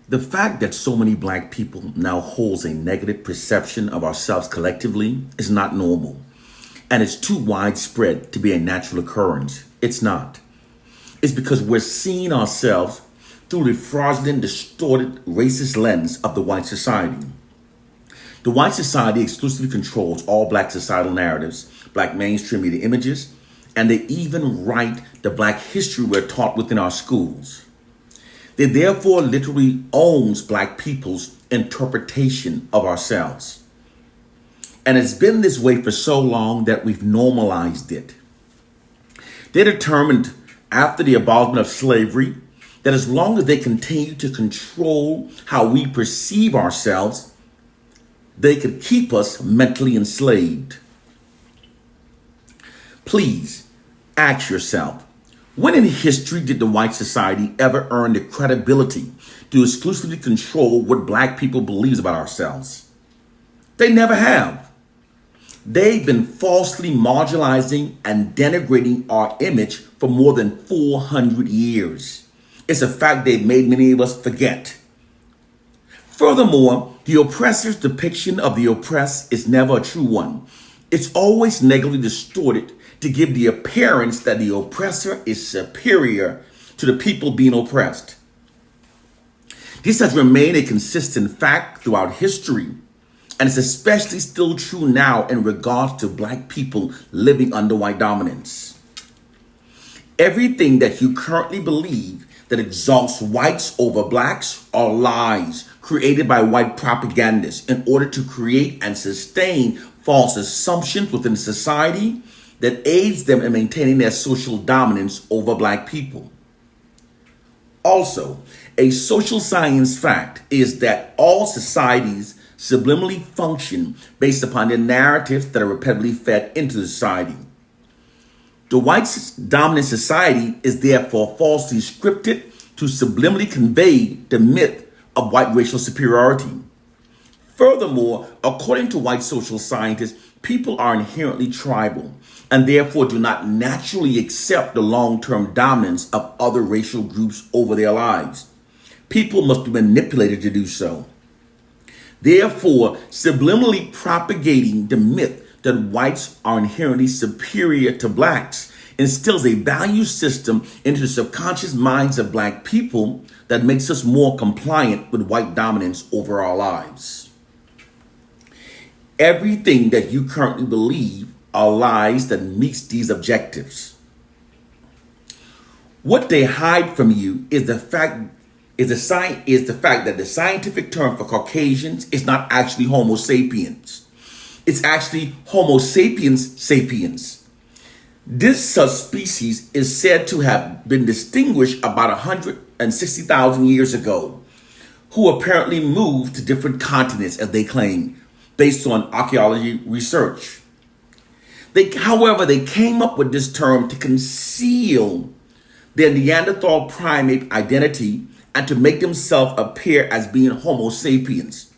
The fact that so many black people now holds a negative perception of ourselves collectively is not normal, and it's too widespread to be a natural occurrence. It's not. It's because we're seeing ourselves through the fraudulent, distorted, racist lens of the white society. The white society exclusively controls all black societal narratives, black mainstream media images, and they even write the black history we're taught within our schools. They therefore literally owns black people's interpretation of ourselves. And it's been this way for so long that we've normalized it. They determined after the abolishment of slavery that as long as they continue to control how we perceive ourselves, they could keep us mentally enslaved. Please ask yourself, when in history did the white society ever earn the credibility to exclusively control what black people believe about ourselves? They never have. They've been falsely marginalizing and denigrating our image for more than 400 years. It's a fact they've made many of us forget. Furthermore, the oppressor's depiction of the oppressed is never a true one. It's always negatively distorted to give the appearance that the oppressor is superior to the people being oppressed. This has remained a consistent fact throughout history, and it's especially still true now in regards to black people living under white dominance. Everything that you currently believe that exalts whites over blacks are lies created by white propagandists in order to create and sustain false assumptions within society that aids them in maintaining their social dominance over black people. Also, a social science fact is that all societies subliminally function based upon the narratives that are repetitively fed into the society. The white dominant society is therefore falsely scripted to subliminally convey the myth of white racial superiority. Furthermore, according to white social scientists, people are inherently tribal and therefore do not naturally accept the long-term dominance of other racial groups over their lives. People must be manipulated to do so. Therefore, subliminally propagating the myth that whites are inherently superior to blacks instills a value system into the subconscious minds of black people that makes us more compliant with white dominance over our lives. Everything that you currently believe are lies that meets these objectives. What they hide from you is the fact that the scientific term for Caucasians is not actually Homo sapiens. It's actually Homo sapiens sapiens. This subspecies is said to have been distinguished about 160,000 years ago, who apparently moved to different continents, as they claim, based on archaeology research. However, they came up with this term to conceal their Neanderthal primate identity and to make themselves appear as being Homo sapiens.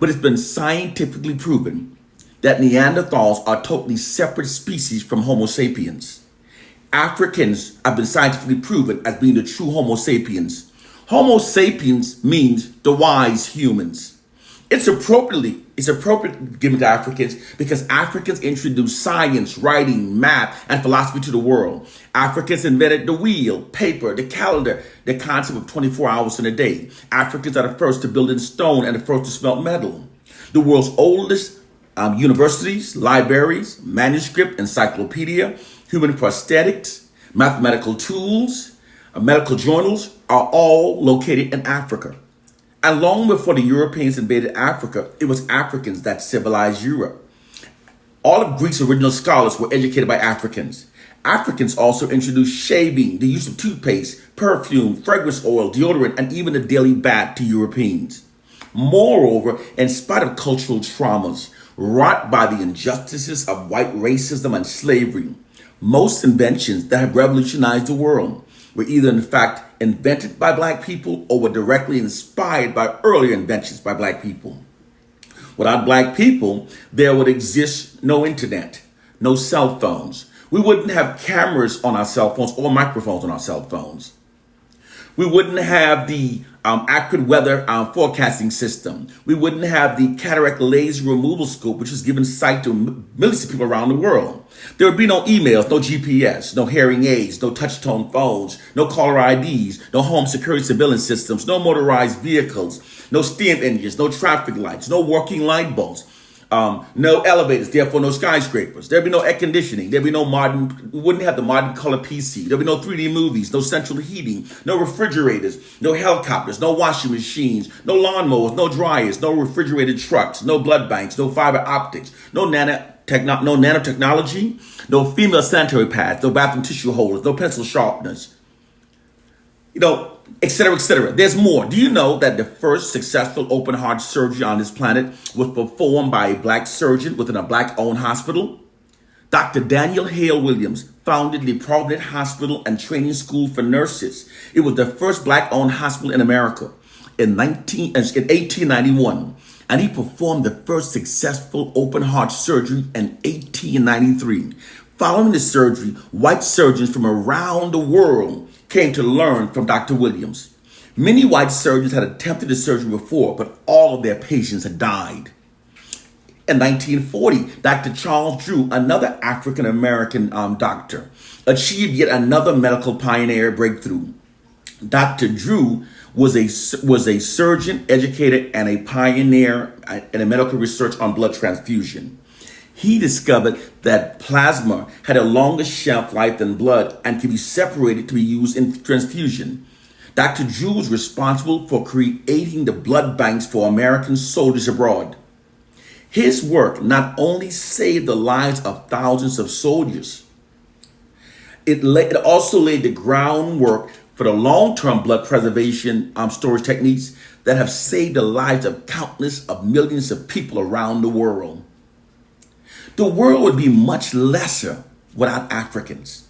But it's been scientifically proven that Neanderthals are totally separate species from Homo sapiens. Africans have been scientifically proven as being the true Homo sapiens. Homo sapiens means the wise humans. It's appropriate given to Africans because Africans introduced science, writing, math, and philosophy to the world. Africans invented the wheel, paper, the calendar, the concept of 24 hours in a day. Africans are the first to build in stone and the first to smelt metal. The world's oldest universities, libraries, manuscript, encyclopedia, human prosthetics, mathematical tools, medical journals are all located in Africa. And long before the Europeans invaded Africa, it was Africans that civilized Europe. All of Greece's original scholars were educated by Africans. Africans also introduced shaving, the use of toothpaste, perfume, fragrance oil, deodorant, and even the daily bath to Europeans. Moreover, in spite of cultural traumas wrought by the injustices of white racism and slavery, most inventions that have revolutionized the world were either in fact invented by black people or were directly inspired by earlier inventions by black people. Without black people, there would exist no internet, no cell phones. We wouldn't have cameras on our cell phones or microphones on our cell phones. We wouldn't have the accurate weather forecasting system. We wouldn't have the cataract laser removal scope, which has given sight to millions of people around the world. There would be no emails, no GPS, no hearing aids, no touch-tone phones, no caller IDs, no home security surveillance systems, no motorized vehicles, no steam engines, no traffic lights, no working light bulbs. No elevators, therefore no skyscrapers. There'd be no air conditioning. There'd be no we wouldn't have the modern color PC. There'd be no 3D movies, no central heating, no refrigerators, no helicopters, no washing machines, no lawnmowers, no dryers, no refrigerated trucks, no blood banks, no fiber optics, no nanotechnology, no female sanitary pads, no bathroom tissue holders, no pencil sharpeners, et cetera, et cetera. There's more. Do you know that the first successful open heart surgery on this planet was performed by a black surgeon within a black-owned hospital? Dr. Daniel Hale Williams founded the Providence Hospital and Training School for Nurses. It was the first black-owned hospital in America in 1891, and he performed the first successful open heart surgery in 1893. Following the surgery, white surgeons from around the world came to learn from Dr. Williams. Many white surgeons had attempted the surgery before, but all of their patients had died. In 1940, Dr. Charles Drew, another African-American doctor, achieved yet another medical pioneer breakthrough. Dr. Drew was a surgeon, educator, and a pioneer in a medical research on blood transfusion. He discovered that plasma had a longer shelf life than blood and could be separated to be used in transfusion. Dr. Drew was responsible for creating the blood banks for American soldiers abroad. His work not only saved the lives of thousands of soldiers, it also laid the groundwork for the long-term blood preservation storage techniques that have saved the lives of countless of millions of people around the world. The world would be much lesser without Africans.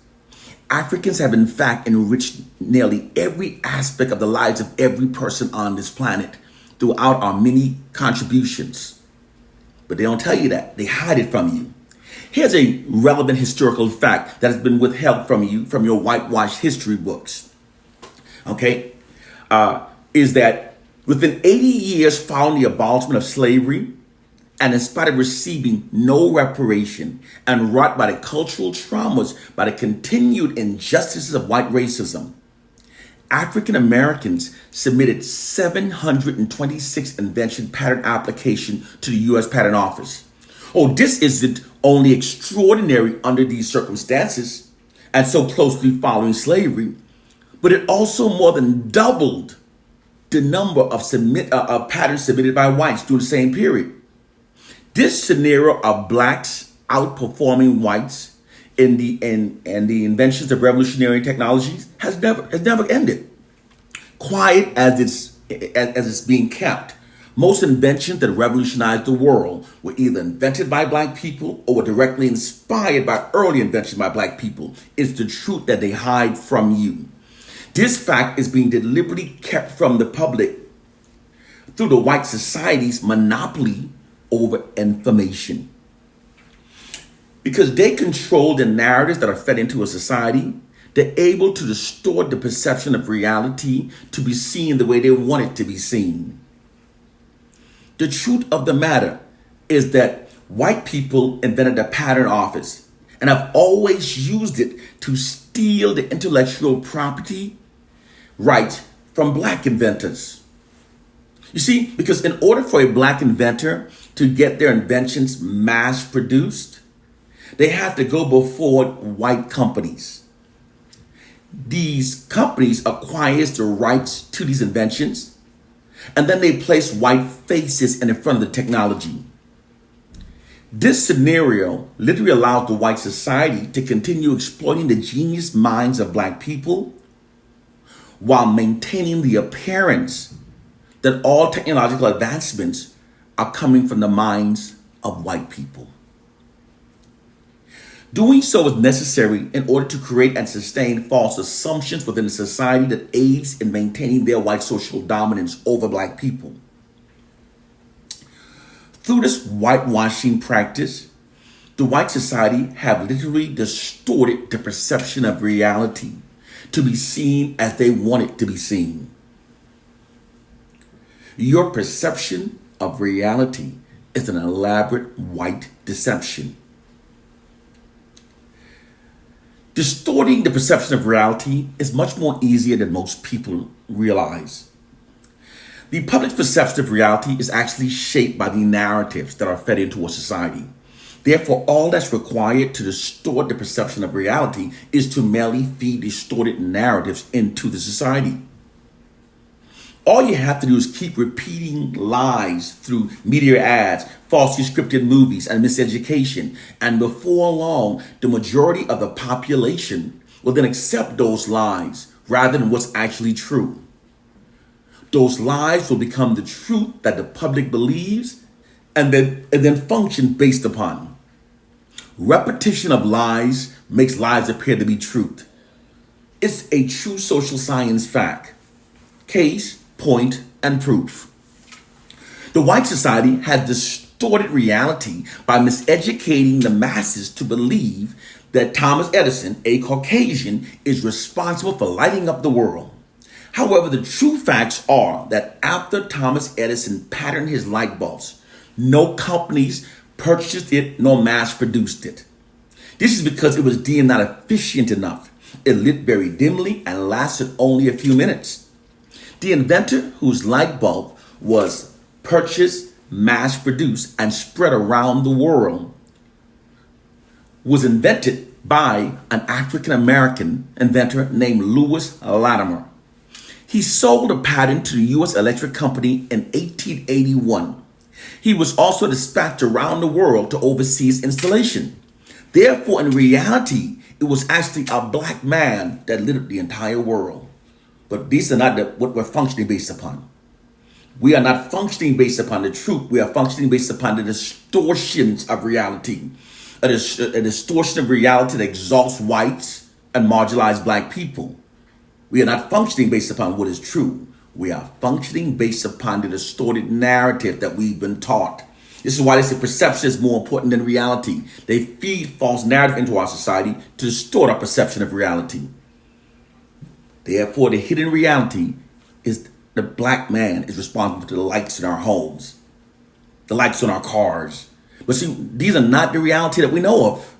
Africans have in fact enriched nearly every aspect of the lives of every person on this planet throughout our many contributions. But they don't tell you that. They hide it from you. Here's a relevant historical fact that has been withheld from you from your whitewashed history books. Is that within 80 years following the abolishment of slavery, and in spite of receiving no reparation and wrought by the cultural traumas, by the continued injustices of white racism, African Americans submitted 726 invention patent applications to the U.S. Patent Office. Oh, this isn't only extraordinary under these circumstances and so closely following slavery, but it also more than doubled the number of patents submitted by whites during the same period. This scenario of blacks outperforming whites in the inventions of revolutionary technologies has never ended. Quiet as it's being kept, most inventions that revolutionized the world were either invented by black people or were directly inspired by early inventions by black people. It's the truth that they hide from you. This fact is being deliberately kept from the public through the white society's monopoly over information. Because they control the narratives that are fed into a society, they're able to distort the perception of reality to be seen the way they want it to be seen. The truth of the matter is that white people invented the patent office and have always used it to steal the intellectual property rights from black inventors. You see, because in order for a black inventor to get their inventions mass produced, they have to go before white companies. These companies acquire the rights to these inventions, and then they place white faces in front of the technology. This scenario literally allows the white society to continue exploiting the genius minds of black people while maintaining the appearance that all technological advancements are coming from the minds of white people. Doing so is necessary in order to create and sustain false assumptions within a society that aids in maintaining their white social dominance over black people. Through this whitewashing practice, the white society have literally distorted the perception of reality to be seen as they want it to be seen. Your perception of reality is an elaborate white deception. Distorting the perception of reality is much more easier than most people realize. The public's perception of reality is actually shaped by the narratives that are fed into a society. Therefore, all that's required to distort the perception of reality is to merely feed distorted narratives into the society. All you have to do is keep repeating lies through media ads, falsely scripted movies, and miseducation. And before long, the majority of the population will then accept those lies rather than what's actually true. Those lies will become the truth that the public believes and then function based upon. Repetition of lies makes lies appear to be truth. It's a true social science fact. Case, point, and proof. The white society has distorted reality by miseducating the masses to believe that Thomas Edison, a Caucasian, is responsible for lighting up the world. However, the true facts are that after Thomas Edison patented his light bulbs, no companies purchased it nor mass produced it. This is because it was deemed not efficient enough. It lit very dimly and lasted only a few minutes. The inventor, whose light bulb was purchased, mass produced, and spread around the world, was invented by an African American inventor named Lewis Latimer. He sold a patent to the U.S. Electric Company in 1881. He was also dispatched around the world to oversee its installation. Therefore, in reality, it was actually a black man that lit up the entire world. But these are not what we're functioning based upon. We are not functioning based upon the truth. We are functioning based upon the distortions of reality. A distortion of reality that exalts whites and marginalizes black people. We are not functioning based upon what is true. We are functioning based upon the distorted narrative that we've been taught. This is why they say perception is more important than reality. They feed false narrative into our society to distort our perception of reality. Therefore, the hidden reality is the black man is responsible for the lights in our homes, the lights on our cars. But see, these are not the reality that we know of.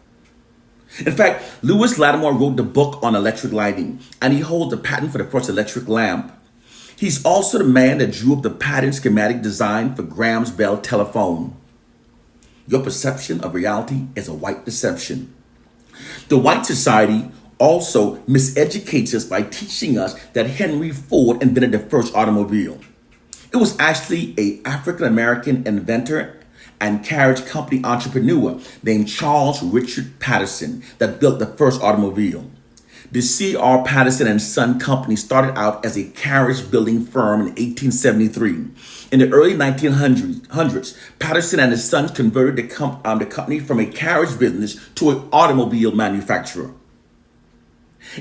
In fact, Lewis Latimer wrote the book on electric lighting, and he holds the patent for the first electric lamp. He's also the man that drew up the patent schematic design for Graham's Bell telephone. Your perception of reality is a white deception. The white society also miseducates us by teaching us that Henry Ford invented the first automobile. It was actually an African American inventor and carriage company entrepreneur named Charles Richard Patterson that built the first automobile. The C.R. Patterson and Son Company started out as a carriage building firm in 1873. In the early 1900s, Patterson and his sons converted the company from a carriage business to an automobile manufacturer.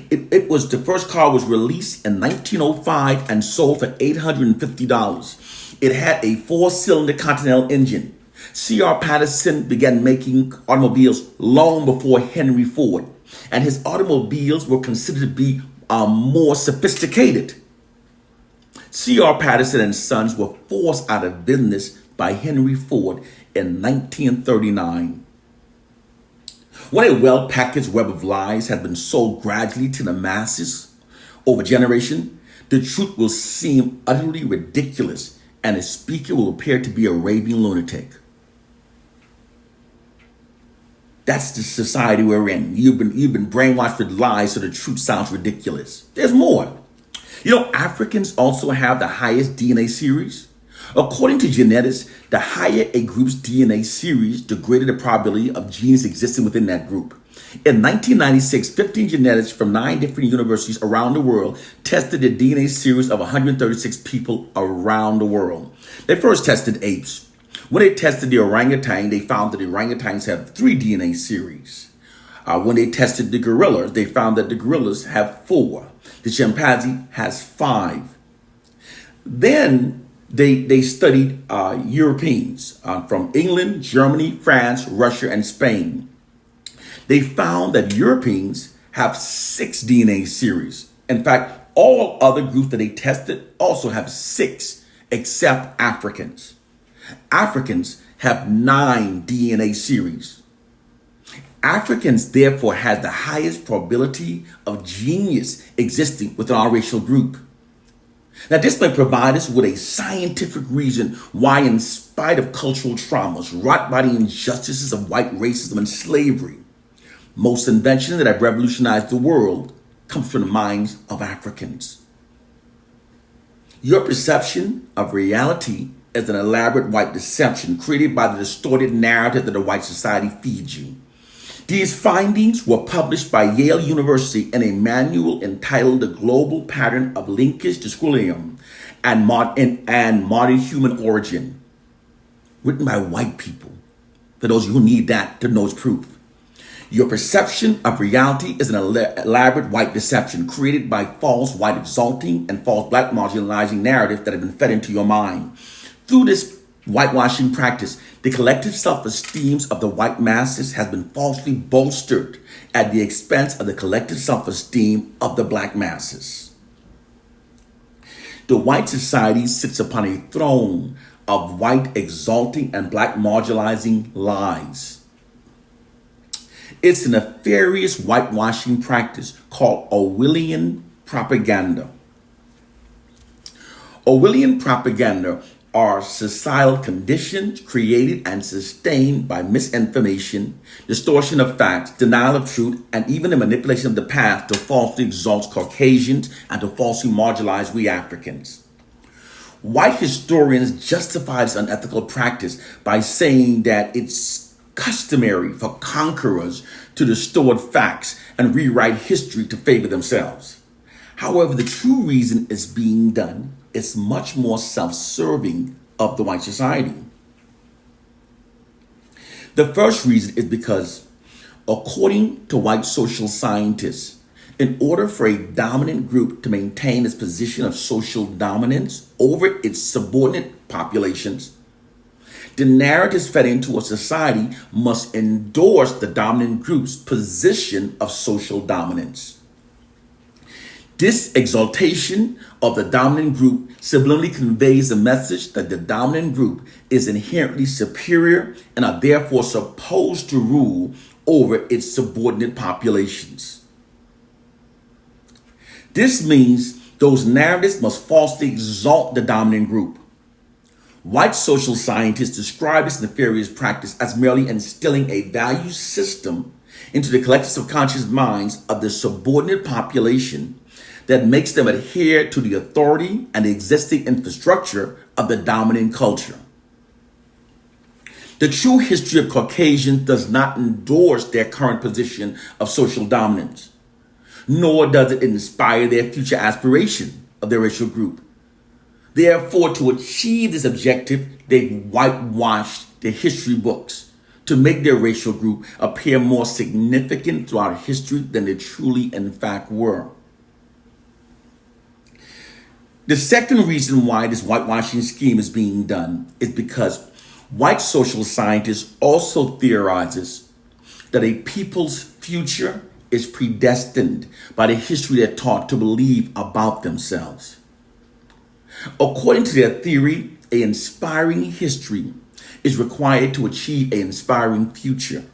The first car was released in 1905 and sold for $850. It had a 4-cylinder Continental engine. C.R. Patterson began making automobiles long before Henry Ford, and his automobiles were considered to be more sophisticated. C.R. Patterson and Sons were forced out of business by Henry Ford in 1939. When a well-packaged web of lies has been sold gradually to the masses over generation, the truth will seem utterly ridiculous and the speaker will appear to be a raving lunatic. That's the society we're in. You've been brainwashed with lies so the truth sounds ridiculous. There's more. You know, Africans also have the highest DNA series. According to genetics, the higher a group's DNA series, the greater the probability of genes existing within that group. In 1996, 15 genetics from 9 different universities around the world tested the DNA series of 136 people around the world. They first tested apes. When they tested the orangutan, they found that the orangutans have 3 DNA series. When they tested the gorillas, they found that the gorillas have 4. The chimpanzee has 5. Then they studied Europeans from England, Germany, France, Russia, and Spain. They found that Europeans have 6 DNA series, In fact, all other groups that they tested also have 6 except Africans. Africans have 9 DNA series. Africans therefore have the highest probability of genius existing within our racial group. Now, this may provide us with a scientific reason why, in spite of cultural traumas wrought by the injustices of white racism and slavery, most inventions that have revolutionized the world come from the minds of Africans. Your perception of reality is an elaborate white deception created by the distorted narrative that the white society feeds you. These findings were published by Yale University in a manual entitled The Global Pattern of Linkage to Schoolism and Modern Human Origin, written by white people. For those of you who need that to know its proof. Your perception of reality is an elaborate white deception created by false white exalting and false black marginalizing narratives that have been fed into your mind. Through this whitewashing practice, the collective self-esteem of the white masses has been falsely bolstered at the expense of the collective self-esteem of the black masses. The white society sits upon a throne of white exalting and black marginalizing lies. It's a nefarious whitewashing practice called Orwellian propaganda. Orwellian propaganda are societal conditions created and sustained by misinformation, distortion of facts, denial of truth, and even the manipulation of the past to falsely exalt Caucasians and to falsely marginalize we Africans. White historians justify this unethical practice by saying that it's customary for conquerors to distort facts and rewrite history to favor themselves. However, the true reason it's being done is much more self-serving of the white society. The first reason is because, according to white social scientists, in order for a dominant group to maintain its position of social dominance over its subordinate populations, the narratives fed into a society must endorse the dominant group's position of social dominance. This exaltation of the dominant group subliminally conveys the message that the dominant group is inherently superior and are therefore supposed to rule over its subordinate populations. This means those narratives must falsely exalt the dominant group. White social scientists describe this nefarious practice as merely instilling a value system into the collective subconscious minds of the subordinate population that makes them adhere to the authority and the existing infrastructure of the dominant culture. The true history of Caucasians does not endorse their current position of social dominance, nor does it inspire their future aspiration of their racial group. Therefore, to achieve this objective, they whitewashed their history books to make their racial group appear more significant throughout history than they truly in fact were. The second reason why this whitewashing scheme is being done is because white social scientists also theorizes that a people's future is predestined by the history they're taught to believe about themselves. According to their theory, an inspiring history is required to achieve an inspiring future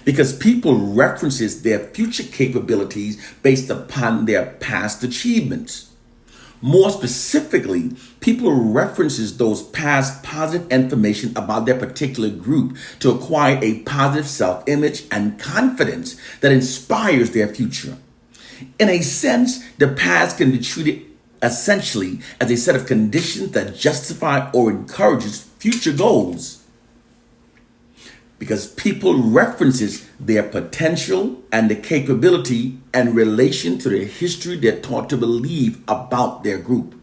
because people references their future capabilities based upon their past achievements. More specifically, people references those past positive information about their particular group to acquire a positive self-image and confidence that inspires their future. In a sense, the past can be treated essentially as a set of conditions that justify or encourages future goals. Because people references their potential and the capability and relation to the history they're taught to believe about their group.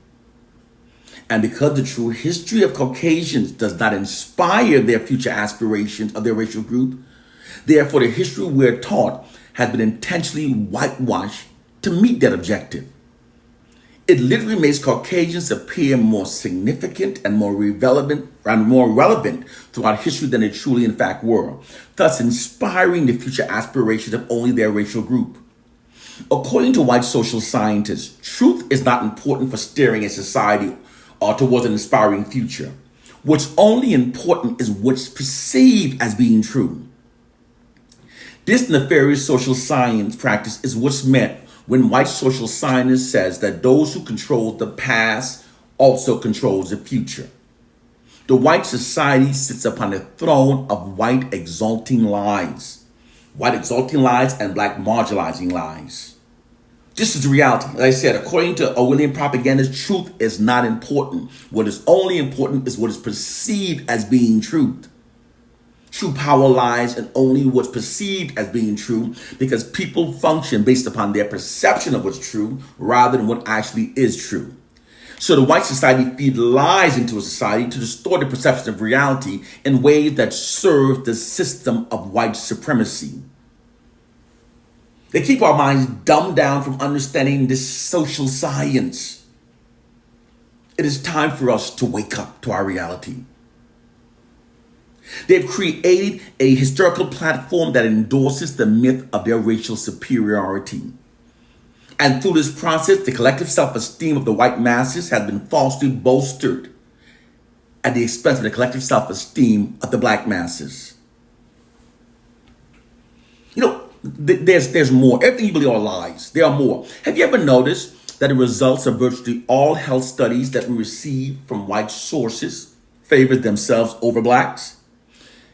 And because the true history of Caucasians does not inspire their future aspirations of their racial group, therefore the history we're taught has been intentionally whitewashed to meet that objective. It literally makes Caucasians appear more significant and more relevant throughout history than they truly in fact were, thus inspiring the future aspirations of only their racial group. According to white social scientists, truth is not important for steering a society or towards an inspiring future. What's only important is what's perceived as being true. This nefarious social science practice is what's meant when white social science says that those who control the past also controls the future. The white society sits upon the throne of white exalting lies. White exalting lies and black marginalizing lies. This is the reality. As I said, according to Orwellian propagandists, truth is not important. What is only important is what is perceived as being truth. True power lies in only what's perceived as being true because people function based upon their perception of what's true rather than what actually is true. So the white society feeds lies into a society to distort the perception of reality in ways that serve the system of white supremacy. They keep our minds dumbed down from understanding this social science. It is time for us to wake up to our reality. They've created a historical platform that endorses the myth of their racial superiority. And through this process, the collective self-esteem of the white masses has been falsely bolstered at the expense of the collective self-esteem of the black masses. You know, there's more. Everything you believe are lies. There are more. Have you ever noticed that the results of virtually all health studies that we receive from white sources favor themselves over blacks?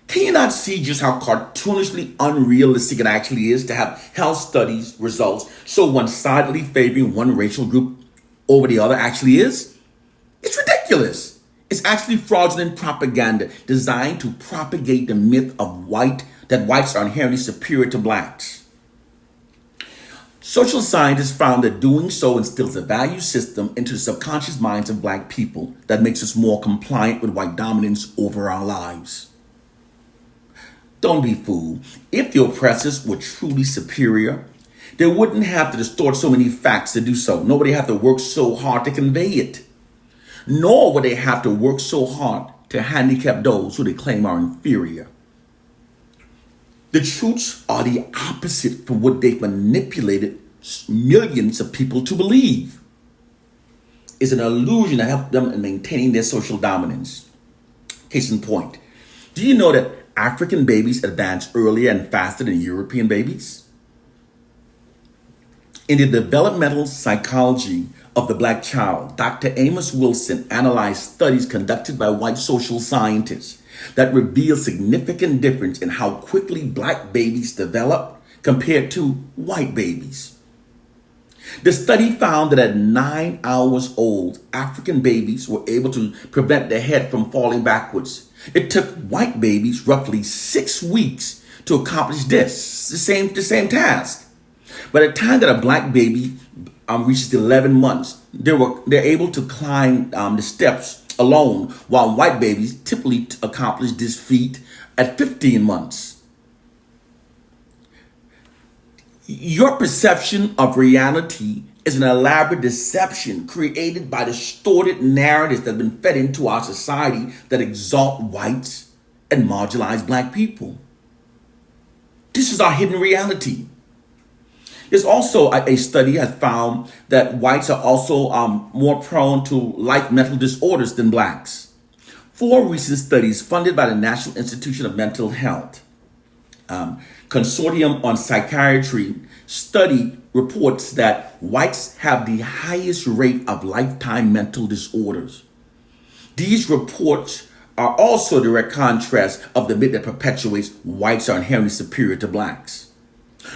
Can you not see just how cartoonishly unrealistic it actually is to have health studies results so one-sidedly favoring one racial group over the other actually is? It's ridiculous. It's actually fraudulent propaganda designed to propagate the myth of that whites are inherently superior to blacks. Social scientists found that doing so instills a value system into the subconscious minds of black people that makes us more compliant with white dominance over our lives. Don't be fooled. If the oppressors were truly superior, they wouldn't have to distort so many facts to do so. Nobody have to work so hard to convey it. Nor would they have to work so hard to handicap those who they claim are inferior. The truths are the opposite from what they've manipulated millions of people to believe. It's an illusion to help them in maintaining their social dominance. Case in point, do you know that African babies advance earlier and faster than European babies? In the developmental psychology of the black child, Dr. Amos Wilson analyzed studies conducted by white social scientists that reveal significant difference in how quickly black babies develop compared to white babies. The study found that at 9 hours old, African babies were able to prevent their head from falling backwards. It took white babies roughly 6 weeks to accomplish the same task. By the time that a black baby reaches 11 months, they're able to climb the steps alone, while white babies typically accomplish this feat at 15 months. Your perception of reality is an elaborate deception created by distorted narratives that have been fed into our society that exalt whites and marginalize black people. This is our hidden reality. There's also a study has found that whites are also more prone to like mental disorders than blacks. 4 recent studies funded by the National Institute of Mental Health Consortium on Psychiatry study reports that whites have the highest rate of lifetime mental disorders. These reports are also a direct contrast of the myth that perpetuates whites are inherently superior to blacks.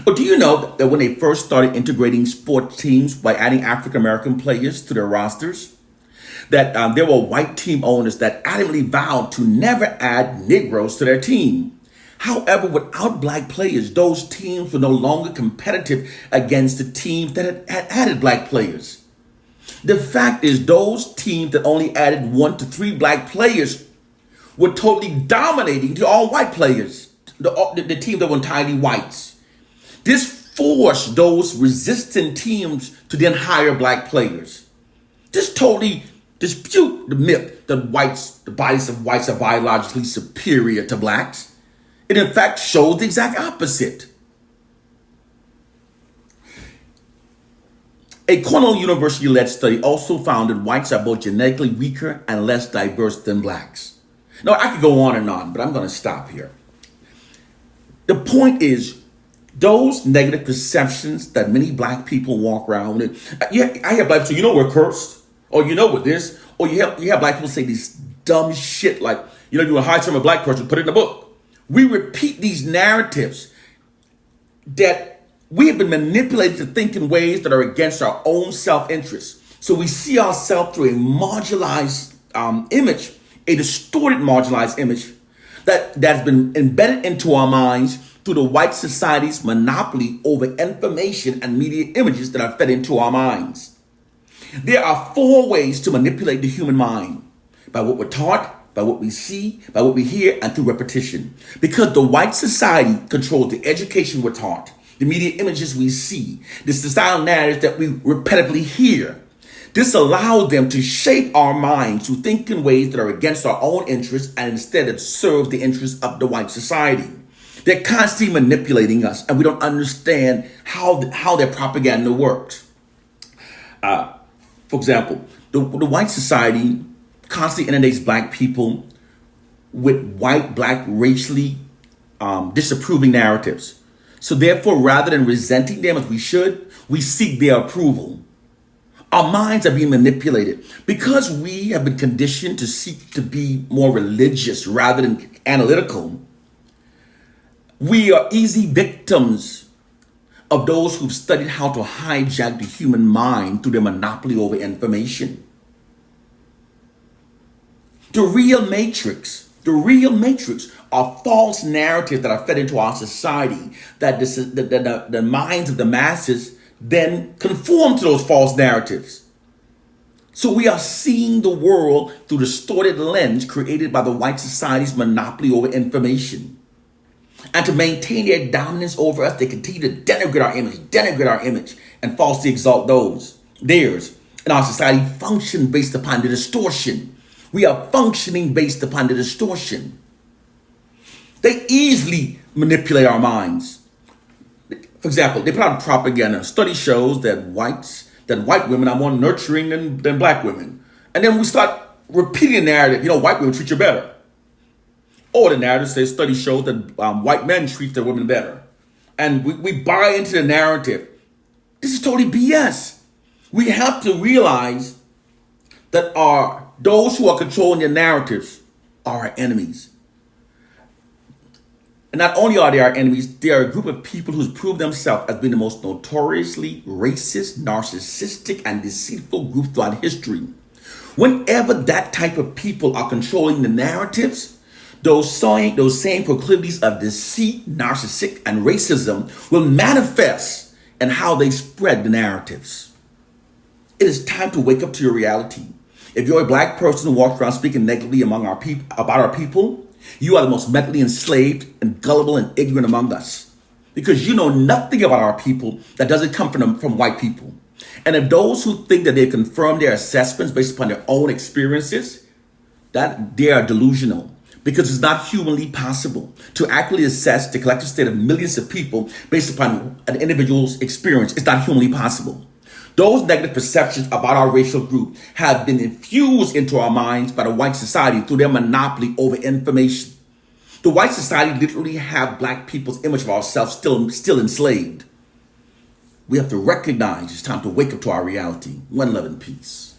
But do you know that when they first started integrating sports teams by adding African American players to their rosters, that there were white team owners that adamantly vowed to never add Negroes to their team? However, without black players, those teams were no longer competitive against the teams that had added black players. The fact is, those teams that only added 1 to 3 black players were totally dominating the all white players, the team that were entirely whites. This forced those resistant teams to then hire black players. This totally dispute the myth that the bodies of whites are biologically superior to blacks. It in fact shows the exact opposite. A Cornell University-led study also found that whites are both genetically weaker and less diverse than blacks. Now, I could go on, but I'm going to stop here. The point is, those negative perceptions that many black people walk around with. Yeah, I have black people say, you know, we're cursed, or you know what this, or you have black people say these dumb shit like, you know, you want to hide from a black person, put it in a book. We repeat these narratives that we have been manipulated to think in ways that are against our own self-interest. So we see ourselves through a marginalized image, a distorted marginalized image that's been embedded into our minds through the white society's monopoly over information and media images that are fed into our minds. There are 4 ways to manipulate the human mind: by what we're taught, by what we see, by what we hear, and through repetition. Because the white society controls the education we're taught, the media images we see, the societal narratives that we repetitively hear. This allows them to shape our minds to think in ways that are against our own interests and instead serve the interests of the white society. They're constantly manipulating us, and we don't understand how their propaganda works. For example, the white society constantly inundates black people with white, black, racially disapproving narratives. So therefore, rather than resenting them as we should, we seek their approval. Our minds are being manipulated because we have been conditioned to seek to be more religious rather than analytical. We are easy victims of those who've studied how to hijack the human mind through their monopoly over information. The real matrix are false narratives that are fed into our society that the minds of the masses then conform to those false narratives. So we are seeing the world through the distorted lens created by the white society's monopoly over information. And to maintain their dominance over us, they continue to denigrate our image, and falsely exalt theirs. And our society functions based upon the distortion. We are functioning based upon the distortion. They easily manipulate our minds. For example, they put out propaganda. Study shows that white women are more nurturing than black women. And then we start repeating the narrative, you know, white women treat you better. Or the narrative says study shows that white men treat their women better. And we buy into the narrative. This is totally BS. We have to realize that those who are controlling the narratives are our enemies. And not only are they our enemies, they are a group of people who's proved themselves as being the most notoriously racist, narcissistic, and deceitful group throughout history. Whenever that type of people are controlling the narratives, those same proclivities of deceit, narcissistic, and racism will manifest in how they spread the narratives. It is time to wake up to your reality. If you're a black person who walks around speaking negatively about our people, you are the most mentally enslaved and gullible and ignorant among us, because you know nothing about our people that doesn't come from white people. And if those who think that they confirm their assessments based upon their own experiences, that they are delusional, because it's not humanly possible to accurately assess the collective state of millions of people based upon an individual's experience. It's not humanly possible. Those negative perceptions about our racial group have been infused into our minds by the white society through their monopoly over information. The white society literally have black people's image of ourselves still enslaved. We have to recognize it's time to wake up to our reality. One love and peace.